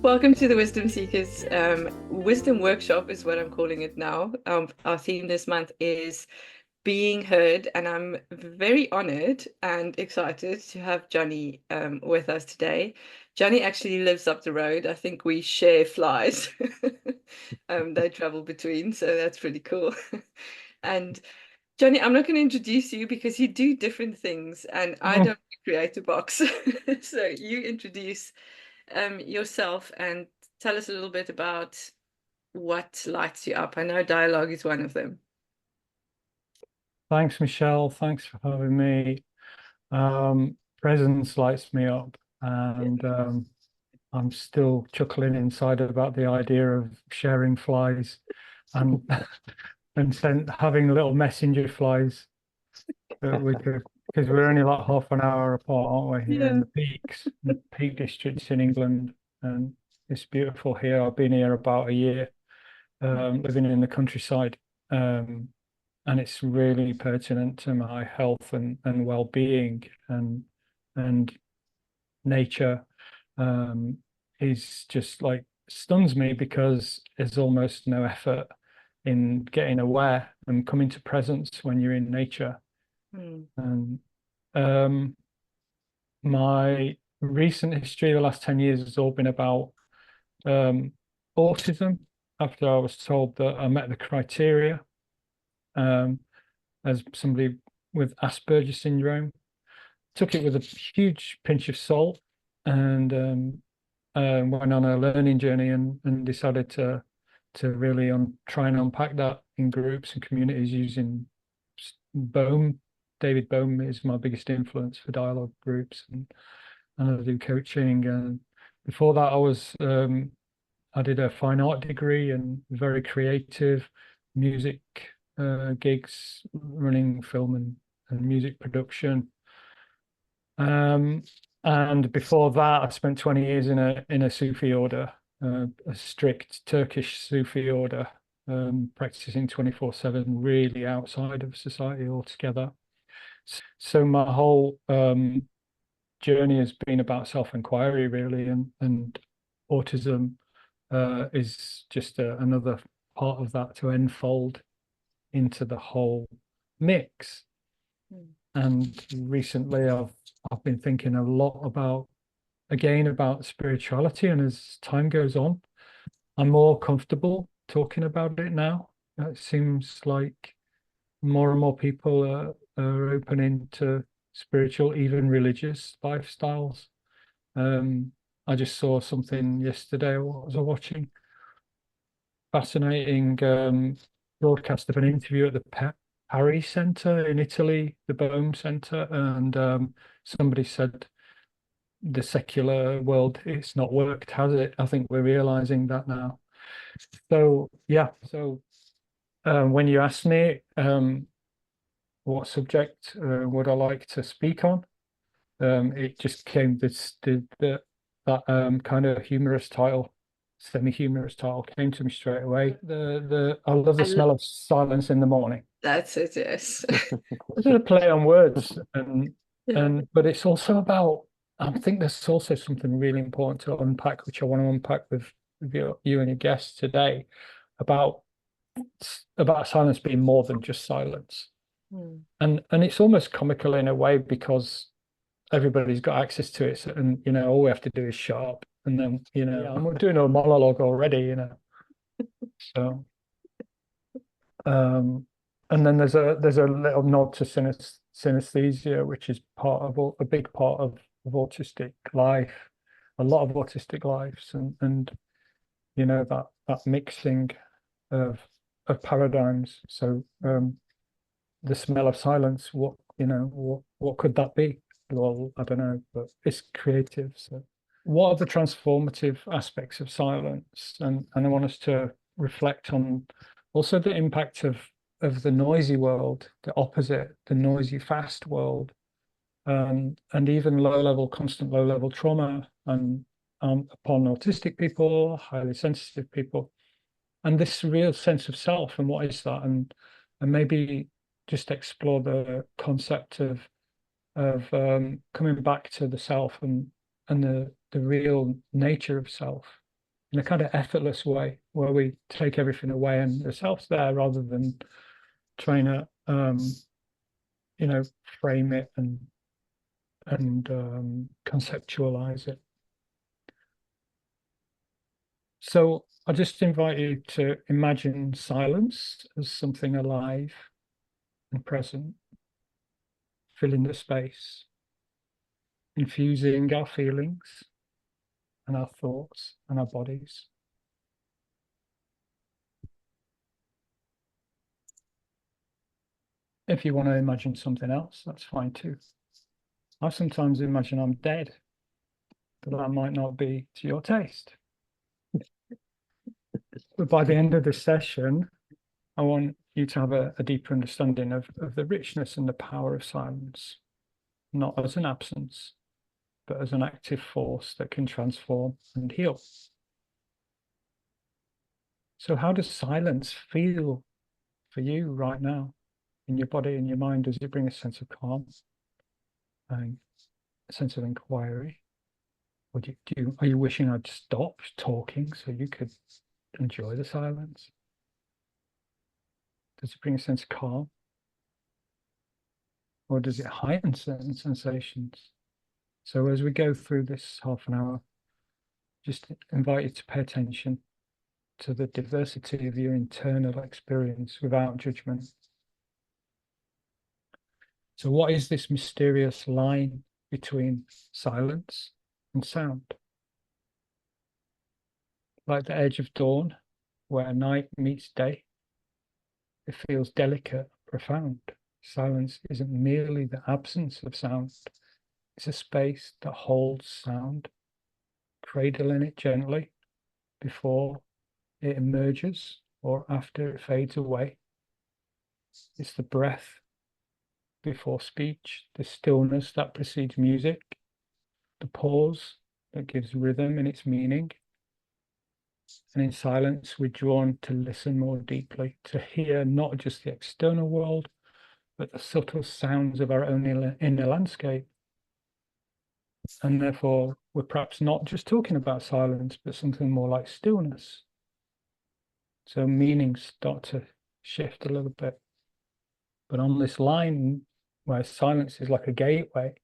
Welcome to the Wisdom Seekers Wisdom Workshop is what I'm calling it now. Our theme this month is being heard, and I'm very honored and excited to have Jonny with us today. Jonny actually lives up the road. I think we share flies. They travel between, so that's pretty cool. And Jonny, I'm not going to introduce you because you do different things, and I Oh, don't create a box. So you introduce yourself and tell us a little bit about what lights you up. I know dialogue is one of them. thanks, Michelle. Thanks for having me. Presence lights me up, Yeah. and I'm still chuckling inside about the idea of sharing flies and having little messenger flies that we could, because we're only like half an hour apart, aren't we? Here in Yeah. the peaks, in the Peak Districts in England, and it's beautiful here. I've been here about a year, living in the countryside. Um, and it's really pertinent to my health and well-being and nature um, is just like stuns me because there's almost no effort in getting aware and coming to presence when you're in nature. Mm. And um, my recent history, the last 10 years, has all been about um, autism. After I was told that I met the criteria um, as somebody with Asperger's syndrome, took it with a huge pinch of salt and went on a learning journey and decided to really try and unpack that in groups and communities using Bohm. David Bohm is my biggest influence for dialogue groups, and I do coaching. And before that, I did a fine art degree and very creative music gigs, running film and music production. Um, and before that, I spent 20 years in a Sufi order, a strict Turkish Sufi order, practicing 24/7, really outside of society altogether. So my whole journey has been about self-inquiry, really, and autism is just another part of that to enfold into the whole mix. Mm. And recently, I've been thinking a lot about spirituality, and as time goes on, I'm more comfortable talking about it now. It seems like more and more people are opening to spiritual, even religious lifestyles. I just saw something yesterday. What was I watching? Fascinating broadcast of an interview at the Pari Center in Italy, the Bohm Center, and somebody said the secular world, it's not worked, has it? I think we're realizing that now. So yeah, so when you asked me what subject would I like to speak on, it just came that kind of humorous title, semi-humorous title came to me straight away. The I love the I smell of silence in the morning. That's it, yes. This is a play on words, Yeah. and but it's also about. I think there's also something really important to unpack, which I want to unpack with you and your guests today, about silence being more than just silence, Mm. and it's almost comical in a way because everybody's got access to it, so, and all we have to do is shut up, and then yeah, I'm doing a monologue already, so. Um, and then there's a little nod to synesthesia, which is part of a big part of autistic life, a lot of autistic lives, and that mixing of paradigms. So the smell of silence, what could that be? Well, I don't know, but it's creative. So what are the transformative aspects of silence? And I want us to reflect on also the impact of the noisy world, the opposite, the noisy, fast world, and even constant low level trauma and upon autistic people, highly sensitive people, and this real sense of self and what is that, and maybe just explore the concept of coming back to the self and the real nature of self. in a kind of effortless way, where we take everything away and the self's there rather than trying to, frame it and conceptualize it. So I just invite you to imagine silence as something alive and present, filling the space, infusing our feelings and our thoughts and our bodies. If you want to imagine something else, that's fine too. I sometimes imagine I'm dead, but that might not be to your taste. But by the end of this session, I want you to have a deeper understanding of the richness and the power of silence, not as an absence, but as an active force that can transform and heal. So how does silence feel for you right now in your body and your mind? Does it bring a sense of calm and a sense of inquiry? Or are you wishing I'd stopped talking so you could enjoy the silence? Does it bring a sense of calm? Or does it heighten certain sensations? So as we go through this half an hour, just invite you to pay attention to the diversity of your internal experience without judgment. So what is this mysterious line between silence and sound? Like the edge of dawn, where night meets day, it feels delicate, profound. Silence isn't merely the absence of sound, it's a space that holds sound, cradling it gently before it emerges or after it fades away. It's the breath before speech, the stillness that precedes music, the pause that gives rhythm and its meaning. And in silence, we're drawn to listen more deeply, to hear not just the external world, but the subtle sounds of our own inner landscape. And therefore, we're perhaps not just talking about silence, but something more like stillness. So meanings start to shift a little bit. But on this line where silence is like a gateway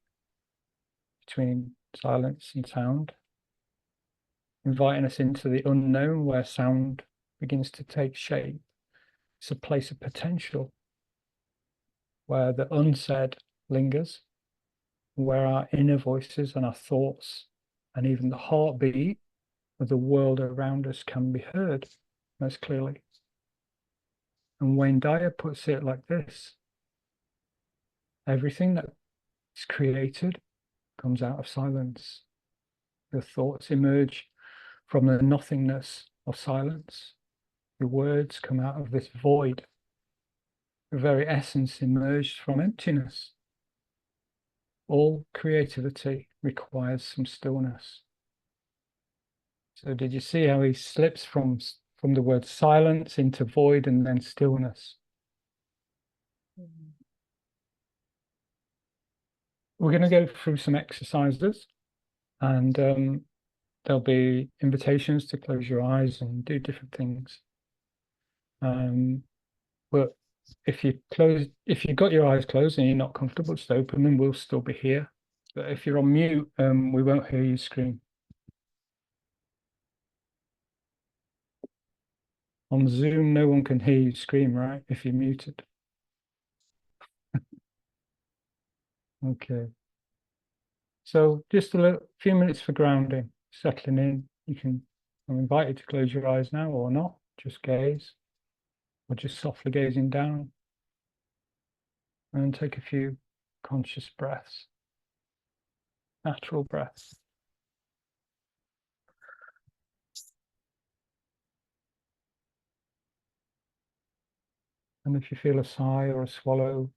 between silence and sound, inviting us into the unknown where sound begins to take shape. It's a place of potential where the unsaid lingers, where our inner voices and our thoughts and even the heartbeat of the world around us can be heard most clearly. And Wayne Dyer puts it like this: everything that is created comes out of silence. Your thoughts emerge from the nothingness of silence. Your words come out of this void. The very essence emerged from emptiness. All creativity requires some stillness. So did you see how he slips from the word silence into void and then stillness? Mhm. We're going to go through some exercises, and there'll be invitations to close your eyes and do different things. But if you've got your eyes closed and you're not comfortable, just open them. We'll still be here. But if you're on mute, we won't hear you scream. On Zoom, no one can hear you scream, right? If you're muted. Okay. So just a few minutes for grounding, settling in. I'm invited to close your eyes now or not. Just gaze, or just softly gazing down. And take a few conscious breaths, natural breaths. And if you feel a sigh or a swallow,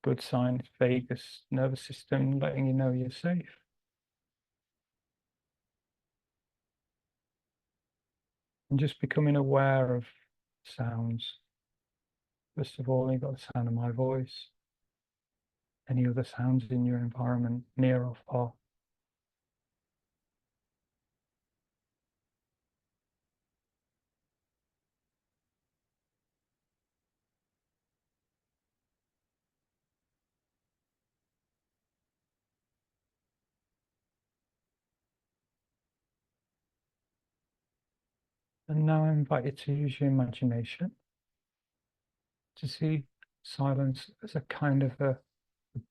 good sign, it's vagus nervous system letting you know you're safe. And just becoming aware of sounds. First of all, you've got the sound of my voice, any other sounds in your environment, near or far. And now I invite you to use your imagination to see silence as a kind of a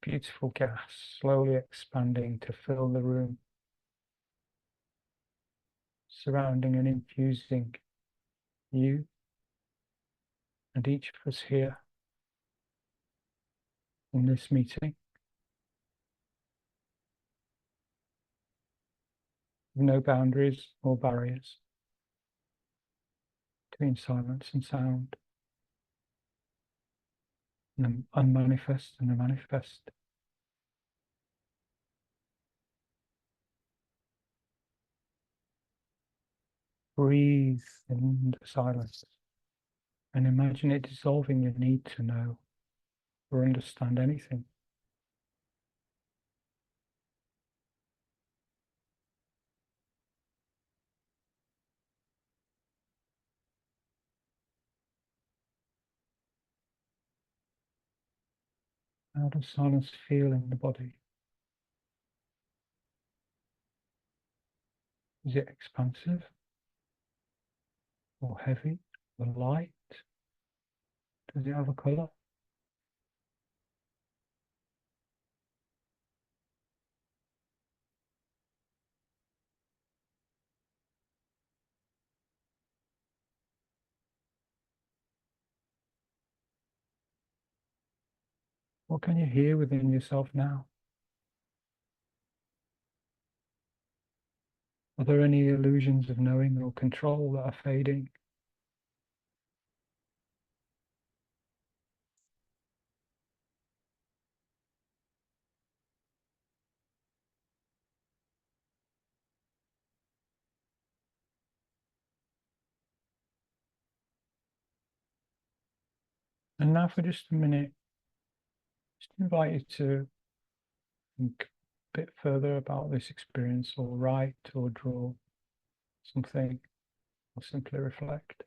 beautiful gas slowly expanding to fill the room, surrounding and infusing you and each of us here in this meeting. No boundaries or barriers between silence and sound, and the unmanifest and the manifest. Breathe in the silence and imagine it dissolving your need to know or understand anything. How does silence feel in the body? Is it expansive or heavy or light? Does it have a color? What can you hear within yourself now? Are there any illusions of knowing or control that are fading? And now for just a minute, just invite you to think a bit further about this experience, or write or draw something, or simply reflect.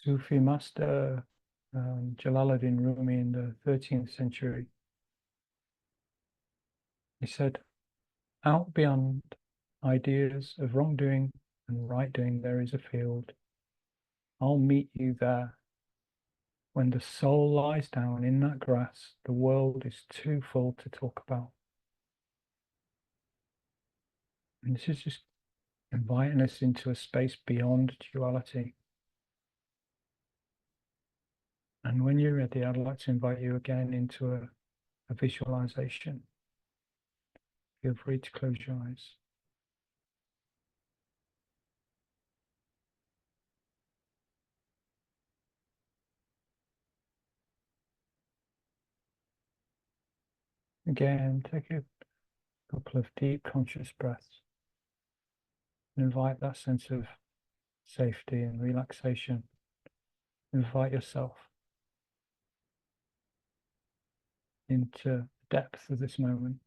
Sufi master Jalaluddin Rumi in the 13th century, he said, out beyond ideas of wrongdoing and right doing, there is a field. I'll meet you there. When the soul lies down in that grass, the world is too full to talk about. And this is just inviting us into a space beyond duality. And when you're ready, I'd like to invite you again into a visualization. Feel free to close your eyes. Again, take a couple of deep conscious breaths and invite that sense of safety and relaxation. Invite yourself into the depth of this moment.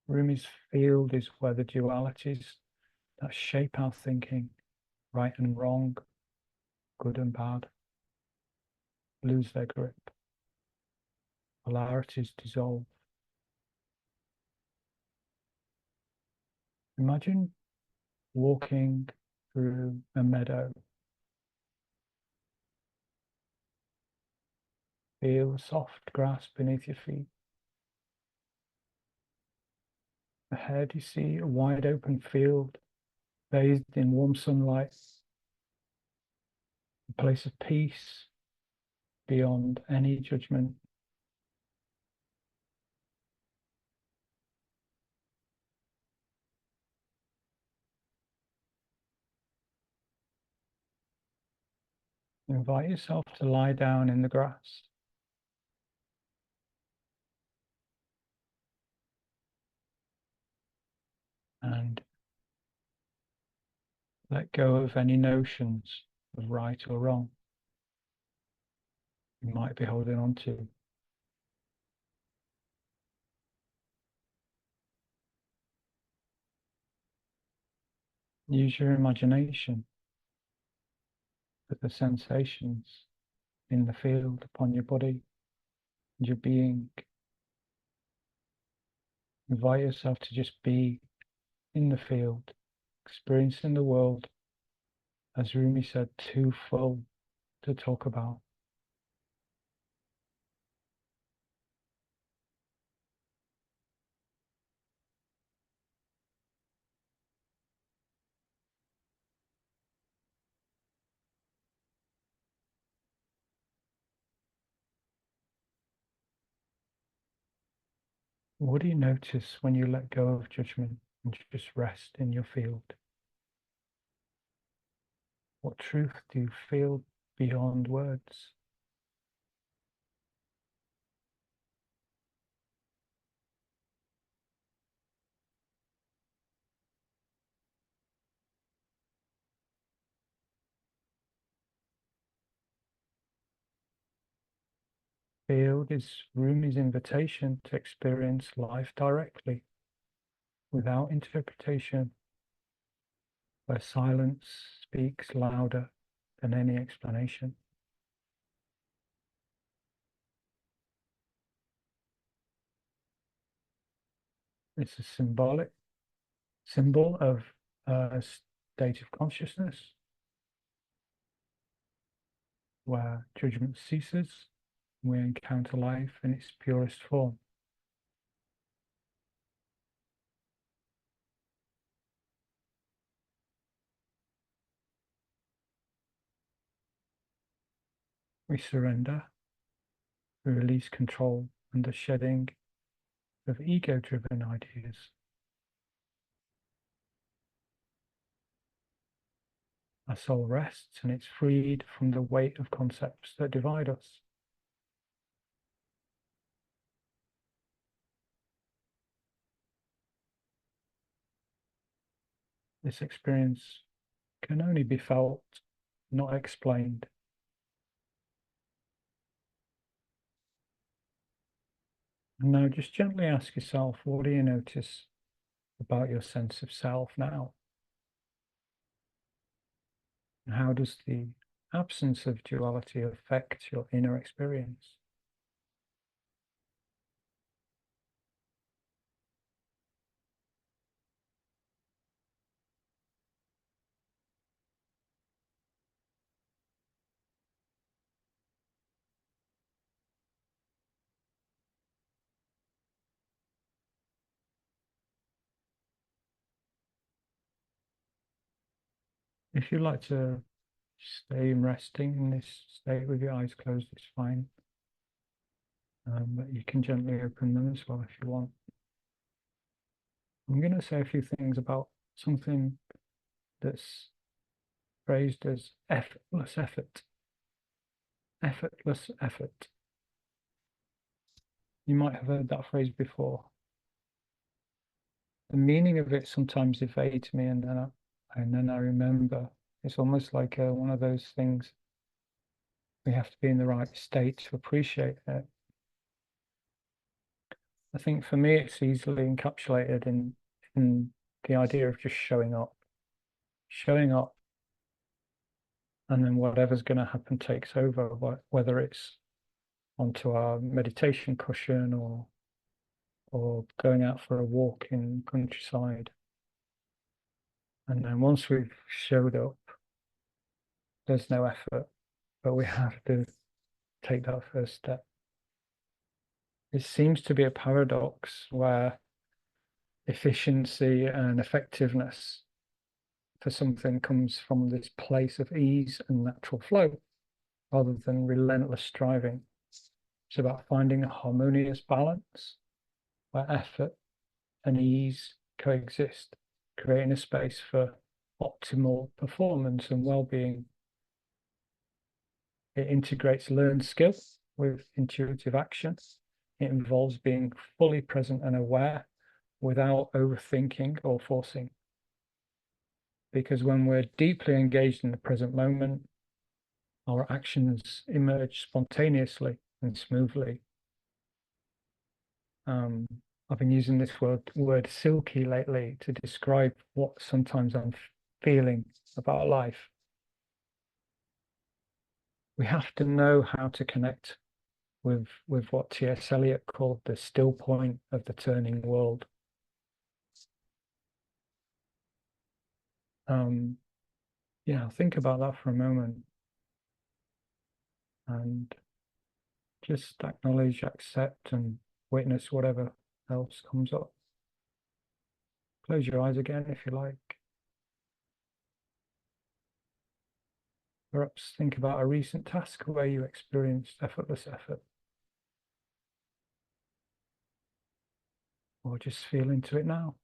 Rumi's field is where the dualities that shape our thinking, right and wrong, good and bad, lose their grip. Polarities dissolve. Imagine walking through a meadow. Feel the soft grass beneath your feet. Ahead you see a wide open field bathed in warm sunlight, a place of peace beyond any judgment. Invite yourself to lie down in the grass and let go of any notions of right or wrong you might be holding on to. Use your imagination for the sensations in the field upon your body and your being. Invite yourself to just be in the field, experiencing the world, as Rumi said, too full to talk about. What do you notice when you let go of judgment and just rest in your field? What truth do you feel beyond words? Field is Rumi's invitation to experience life directly, without interpretation, where silence speaks louder than any explanation. It's a symbol of a state of consciousness where judgment ceases and we encounter life in its purest form. We surrender, we release control and the shedding of ego-driven ideas. Our soul rests and it's freed from the weight of concepts that divide us. This experience can only be felt, not explained. And now just gently ask yourself, what do you notice about your sense of self now? And how does the absence of duality affect your inner experience? If you like to stay resting in this state with your eyes closed, it's fine. But you can gently open them as well if you want. I'm going to say a few things about something that's phrased as effortless effort. Effortless effort. You might have heard that phrase before. The meaning of it sometimes evades me, and then I remember. It's almost like one of those things. We have to be in the right state to appreciate it. I think for me, it's easily encapsulated in the idea of just showing up, and then whatever's going to happen takes over, whether it's onto our meditation cushion or going out for a walk in countryside. And then once we've showed up, there's no effort, but we have to take that first step. It seems to be a paradox where efficiency and effectiveness for something comes from this place of ease and natural flow rather than relentless striving. It's about finding a harmonious balance where effort and ease coexist, creating a space for optimal performance and well-being. It integrates learned skill with intuitive action. It involves being fully present and aware without overthinking or forcing. Because when we're deeply engaged in the present moment, our actions emerge spontaneously and smoothly. Um, I've been using this word silky lately to describe what sometimes I'm feeling about life. We have to know how to connect with what T.S. Eliot called the still point of the turning world. Yeah, think about that for a moment and just acknowledge, accept, and witness whatever else comes up. Close your eyes again if you like. Perhaps think about a recent task where you experienced effortless effort, or just feel into it now.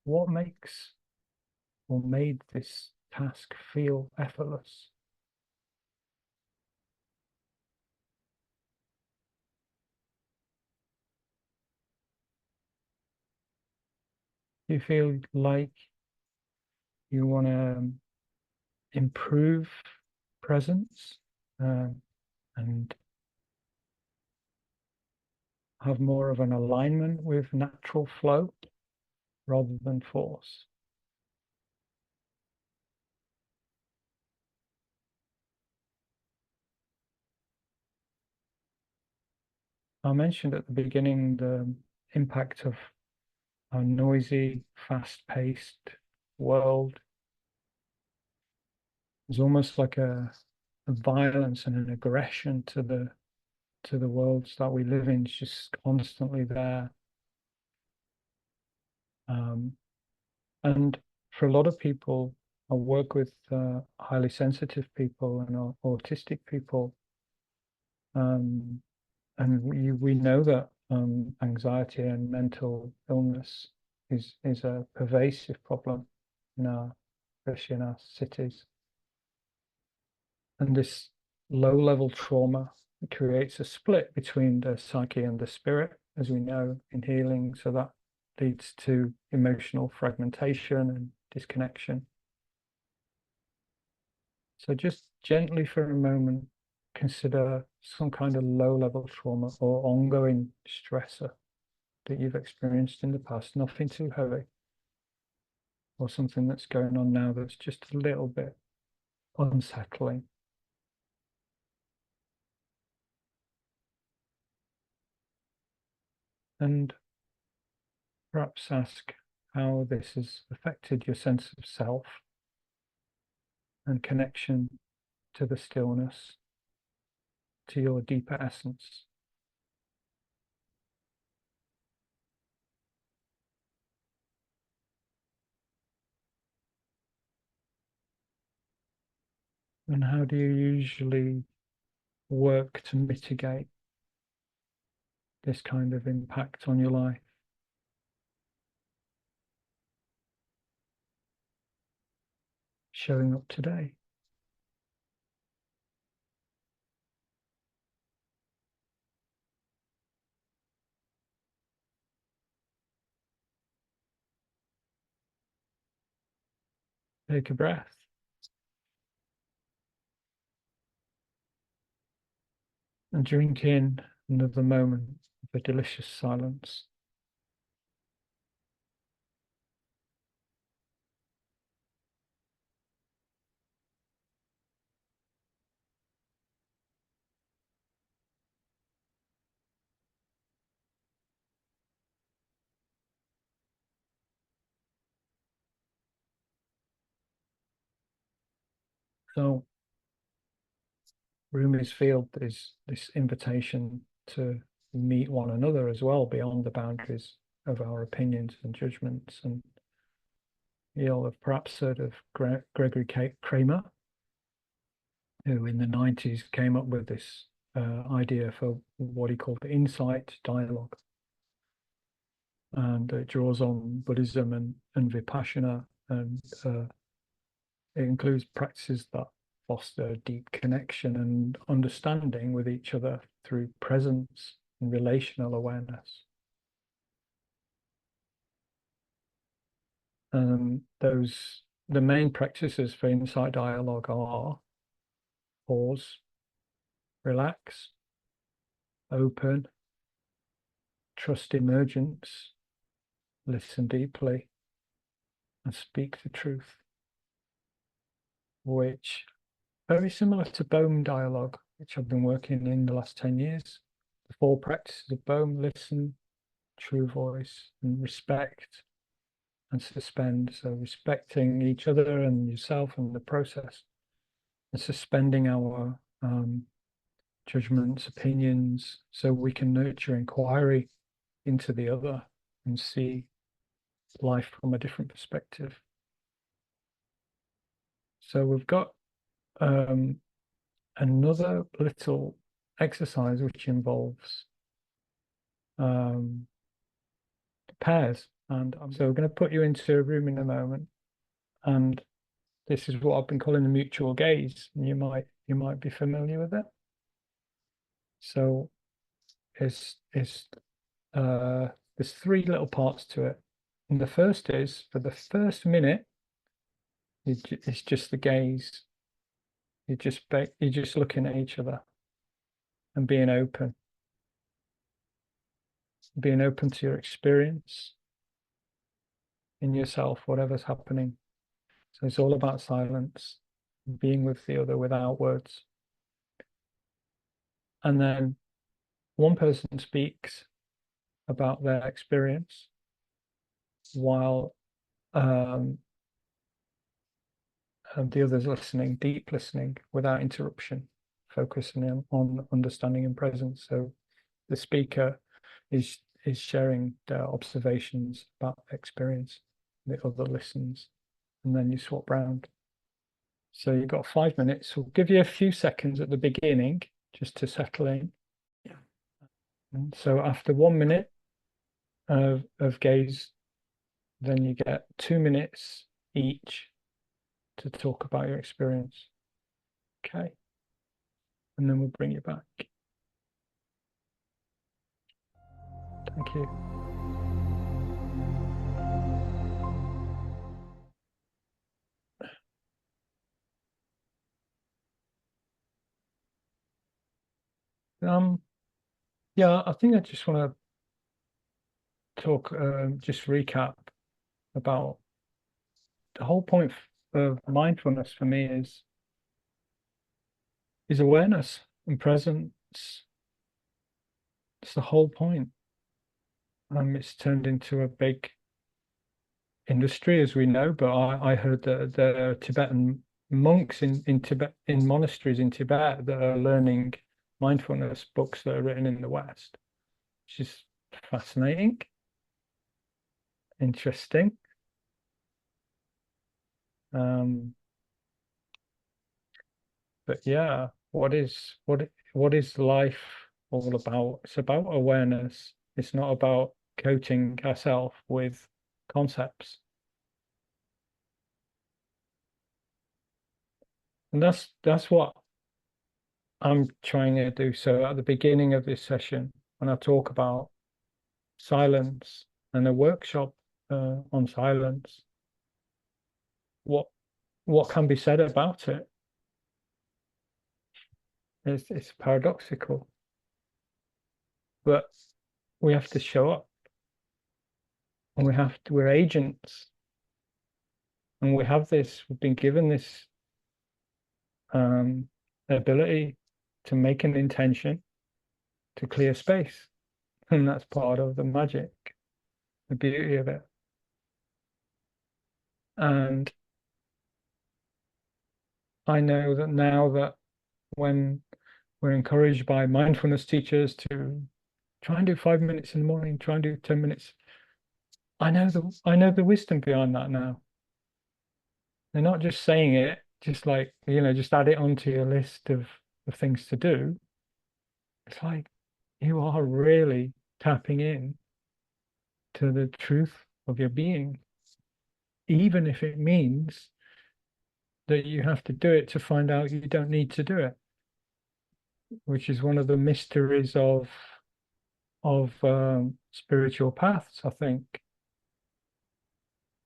What makes or made this task feel effortless? Do you feel like you want to improve presence and have more of an alignment with natural flow rather than force? I mentioned at the beginning the impact of our noisy, fast-paced world. There's almost like a violence and an aggression to the worlds that we live in, it's just constantly there. Um, and for a lot of people, I work with highly sensitive people and autistic people, um, and we know that anxiety and mental illness is a pervasive problem in our, especially in our cities. And this low-level trauma creates a split between the psyche and the spirit, as we know in healing. So that leads to emotional fragmentation and disconnection. So just gently for a moment, consider some kind of low-level trauma or ongoing stressor that you've experienced in the past, nothing too heavy, or something that's going on now that's just a little bit unsettling. And perhaps ask how this has affected your sense of self and connection to the stillness, to your deeper essence. And how do you usually work to mitigate this kind of impact on your life? Showing up today. Take a breath and drink in another moment of a delicious silence. So Rumi's field is this invitation to meet one another as well beyond the boundaries of our opinions and judgments. And you'll have perhaps heard of Gregory Kramer, who in the 90s came up with this idea for what he called the insight dialogue. And it draws on Buddhism and Vipassana and It includes practices that foster deep connection and understanding with each other through presence and relational awareness. The main practices for insight dialogue are pause, relax, open, trust emergence, listen deeply, and speak the truth, which very similar to Bohm dialogue, which I've been working in the last 10 years. The four practices of Bohm: listen, true voice, and respect, and suspend. So respecting each other and yourself and the process, and suspending our judgments, opinions, so we can nurture inquiry into the other and see life from a different perspective. So we've got another little exercise which involves pairs. And so we're going to put you into a room in a moment, and this is what I've been calling the mutual gaze. And you might be familiar with it. So there's three little parts to it. And the first is, for the first minute, it's just the gaze. You're just looking at each other and being open to your experience in yourself, whatever's happening. So it's all about silence, being with the other without words. And then one person speaks about their experience while the other's listening, deep listening without interruption, focusing on understanding and presence. So the speaker is sharing their observations about experience. The other listens, and then you swap round. So you've got 5 minutes. We'll give you a few seconds at the beginning just to settle in. Yeah. And so after 1 minute of gaze, then you get 2 minutes each to talk about your experience. Okay. And then we'll bring you back. Thank you. Yeah, I think I just want to talk, just recap about the whole point of mindfulness for me is awareness and presence. It's the whole point. It's turned into a big industry, as we know, but I heard that the Tibetan monks in Tibet, in monasteries in Tibet, that are learning mindfulness books that are written in the West, which is fascinating, interesting. But yeah, what is life all about? It's about awareness. It's not about coating ourselves with concepts. And that's what I'm trying to do. So at the beginning of this session, when I talk about silence and a workshop on silence, what can be said about it? It's paradoxical, but we have to show up, and we're agents, and we've been given this ability to make an intention to clear space, and that's part of the magic, the beauty of it. And I know that now, that when we're encouraged by mindfulness teachers to try and do 5 minutes in the morning, try and do 10 minutes, I know the wisdom behind that now. They're not just saying it, just like, just add it onto your list of things to do. It's like you are really tapping in to the truth of your being, even if it means that you have to do it to find out you don't need to do it, which is one of the mysteries of spiritual paths, I think.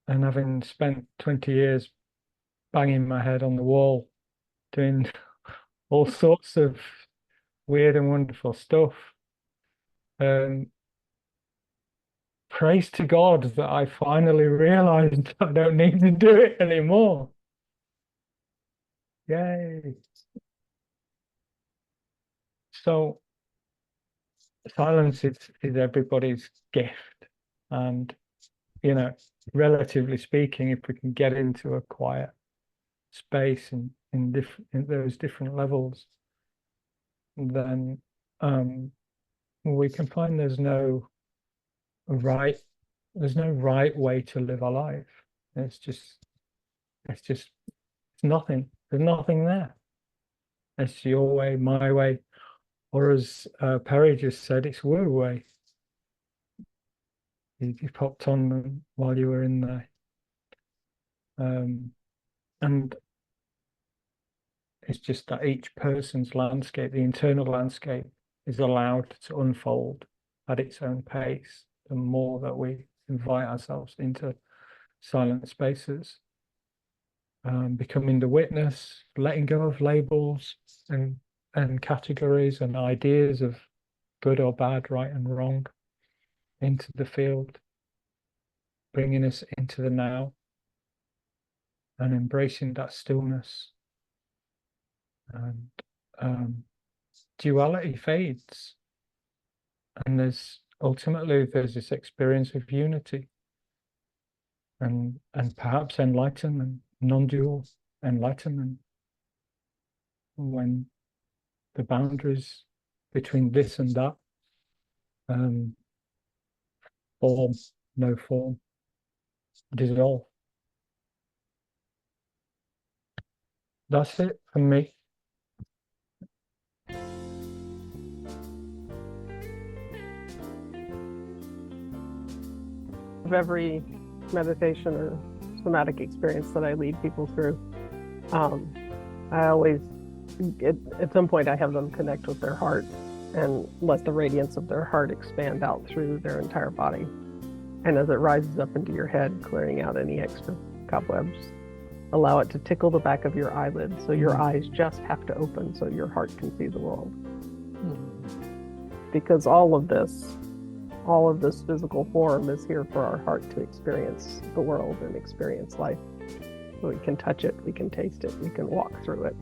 And having spent 20 years banging my head on the wall, doing all sorts of weird and wonderful stuff, um, praise to God that I finally realized I don't need to do it anymore. Yay. So silence is everybody's gift. And, you know, relatively speaking, if we can get into a quiet space in those different levels, then we can find right there's no right way to live a life. It's just it's nothing. There's nothing there. It's your way, my way, or as Perry just said, it's Wu way. You popped on them while you were in there. And it's just that each person's landscape, the internal landscape, is allowed to unfold at its own pace. The more that we invite ourselves into silent spaces, becoming the witness, letting go of labels and categories and ideas of good or bad, right and wrong, into the field, bringing us into the now and embracing that stillness. And duality fades, and ultimately there's this experience of unity and perhaps enlightenment, non-dual enlightenment, when the boundaries between this and that form no form, dissolve. That's it for me. Of every meditation or somatic experience that I lead people through, I always, at some point, I have them connect with their heart and let the radiance of their heart expand out through their entire body. And as it rises up into your head, clearing out any extra cobwebs, allow it to tickle the back of your eyelids, so your eyes just have to open so your heart can see the world. Because all of this physical form is here for our heart to experience the world and experience life. So we can touch it, we can taste it, we can walk through it.